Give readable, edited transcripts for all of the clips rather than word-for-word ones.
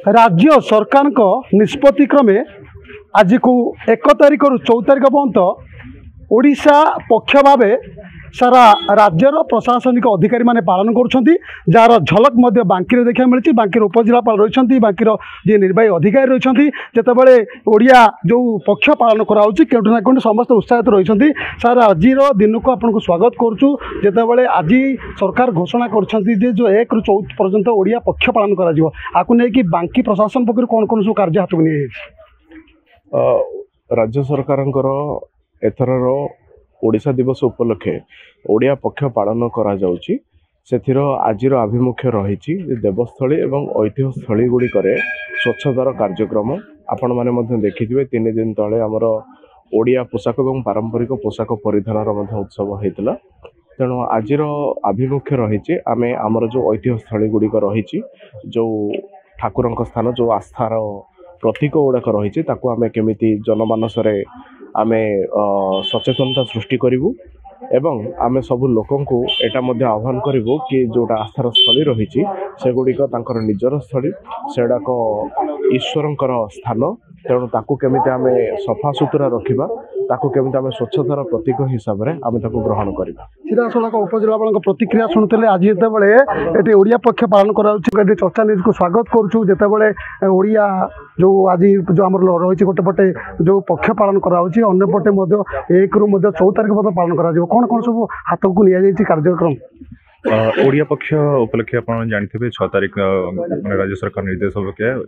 राज्य सरकार निष्पत्ति क्रमे आज को 1 तारिख रु 4 तारिख पर्यंत ओडिशा पक्ष भाव सारा राज्यर प्रशासनिक अधिकारी माने पालन करुछंती जार झलक मध्य बांकी रे देखा मिलछि। बांकी उपजिलापाल रहिछंती, बांकी जे निर्वाही अधिकारी रहिछंती, जेतेबेले ओडिया जो पक्ष पालन कराउछि केउठ ना कोन समस्त उत्साहित रहिछंती। सार आजिर दिन को आपनको स्वागत करूछु। जेतेबेले आज सरकार घोषणा करछंती जे जो 1 रु 14 पर्यंत ओडिया पक्ष पालन करा जिवो, आकु नै कि बांकी प्रशासन पक्ष कोन कोन सो कार्य हाथ बनि राज्य सरकारंकर एथरर ओडिशा दिवस उपलक्षे ओडिया पक्ष पालन करा जाउची। सेथिर आजिर आभिमुख्य रही देवस्थली एवं ऐतिह्यस्थली गुड़िकरे स्वच्छतार कार्यक्रम आपण माने मध्य देखिथिबे। 3 दिन तले आमर ओडिया पोशाक एवं पारंपरिक पोशाक परिधानर मध्य उत्सव होइतला। तेणु आजिर आभिमुख्य रही आमे आमर जो ऐतिह्यस्थली गुड़िक रही जो ठाकुरंक स्थान जो आस्थार प्रतीक गुड़ाक रही ताकू आमे केमिति जनमानस रे आमे सचेतनता सृष्टि करिवु एवं आमे सब लोकन को एटा मध्य आह्वान करिवु कि जोटा आस्थार स्थली रही से गुड़िक तांकर निजर स्थली सेडाक ईश्वरंकर स्थान। तेणु ताकू केमिति आमे सफा सुतरा रखिबा, ताकू केमिति आमे स्वच्छतार प्रतीक हिसाब रे आमे ताकू ग्रहण करिबा। सीधासलख उपजिलापाल प्रतिक्रिया शुणुते आज जितेबाला ये ओडिया पक्ष पालन कर चर्चा न्यूज को स्वागत करुँ। जितेबाला ओडिया जो आज जो आम रही गोटे पटे जो पक्ष पालन करपटे 1 रु 14 तारिख पर्यटन पालन कर कौन कौन सब हाथ को नि कार्यक्रम ओडिया पक्ष उपलक्षे आप जानते 6 तारिख मैंने राज्य सरकार निर्देश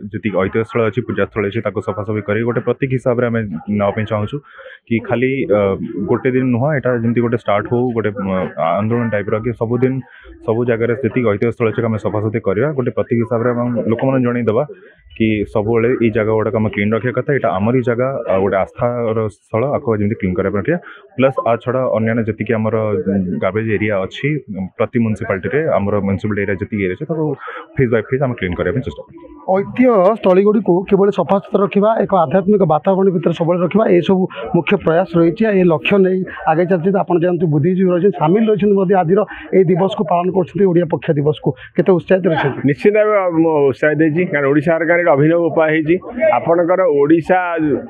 जी ऐतिह्यस्थल अच्छी पूजास्थल अच्छी सफासफी कर गोटे प्रतीक हिसाब से आम नापी चाहूँ कि खाली गोटे दिन नुह यहाँ जमी गोटे स्टार्ट हो गोटे आंदोलन टाइप कि सबुदिन सब जगह जी ऐतिह्यस्थल अच्छे आम सफासफी करवा गोटे प्रतीक हिसाब से लोक मैंने जनईदेवा कि सब ये जगह गुड़ाक आम क्लीन रखा कथा यहाँ आमरी जगह गोटे आस्थार स्थल आपको जमी क्लीन करने रखा प्लस आ छड़ा अन्य जी आम गार्बेज एरिया अच्छी प्रति म्युनिसिपालिटी रे आमर म्युनिसिपालिटी एरिया जी एरिया फेज बाय फेज आम क्लीन करने चेष्टा करूँ। ऐतिह्य स्थली गुड़ी को केवल सफा सुतरा रखा एक आध्यात्मिक वातावरण भितर सब रखा ये सब मुख्य प्रयास रही है। लक्ष्य नहीं आगे चलते आप जानते बुद्धिजीवी रही सामिल रही आज ये दिवस को पालन कर पक्ष दिवस को केते उत्साहित रही निश्चित भाव उत्साहित कारण ओडिशा सरकार एक अभिनव उपाय आपणकर ओडिशा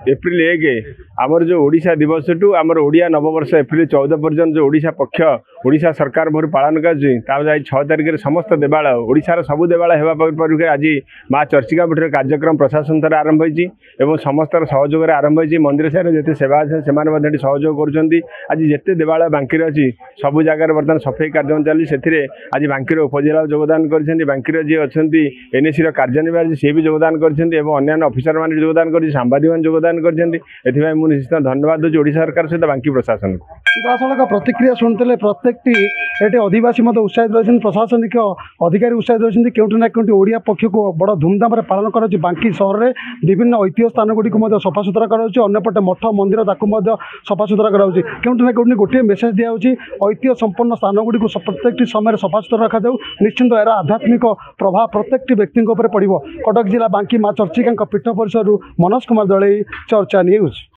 एप्रिल 1 आमर जो ओडिशा दिवस टू आमर ओडिया नववर्ष एप्रिल 14 पर्यंत जो ओडिशा पक्ष ओडिशा सरकार भर पालन कर 6 तारिख समस्त देवालय ओडिशार सबु देवालय होगा आज माँ चर्चिका पीठर कार्यक्रम प्रशासन द्वारा आरंभ हो समस्त सहयोग आरंभ हो मंदिर सारे जिते सेवा अच्छे से सहयोग कर आज जिते देवालय बांकी अच्छी सबू जगार बर्तमान सफाई कार्य चली आज बांकी उपजिला योगदान कर बांकी जी अच्छा एनएसी कार्यनिर्वाही सी भी योगदान कर अन्य ऑफिसर मैंने योगदान कर सांबादिक मैंने योगदान कर निश्चित धन्यवाद दूसरी ओडिशा सरकार सहित बांकी प्रशासन को। सीधासलख प्रतिक्रिया शुणुते प्रत्येक ये आदिवासी मत उत्साहित रही प्रशासनिक अधिकारी उत्साहित रही केउठी ना केउठी ओडिया पक्ष को बड़ धूमधाम पालन कर बांकी सहर में विभिन्न ऐतिह्य स्थान गुड़ी को सफा सुतरा करपटे मठ मंदिर सफा सुतरा कराऊँच केउठी ना केउठी गोटे मेसेज दिखाई ऐतिह्य संपन्न स्थान गुड़ी को प्रत्येक समय सफा सुतरा रखा निश्चिंत यार आध्यात्मिक प्रभाव प्रत्येक व्यक्ति पड़ो। कटक जिला बांकी माँ चर्चिका पीठ परिसर मनोज कुमार दलई, चर्चा न्यूज।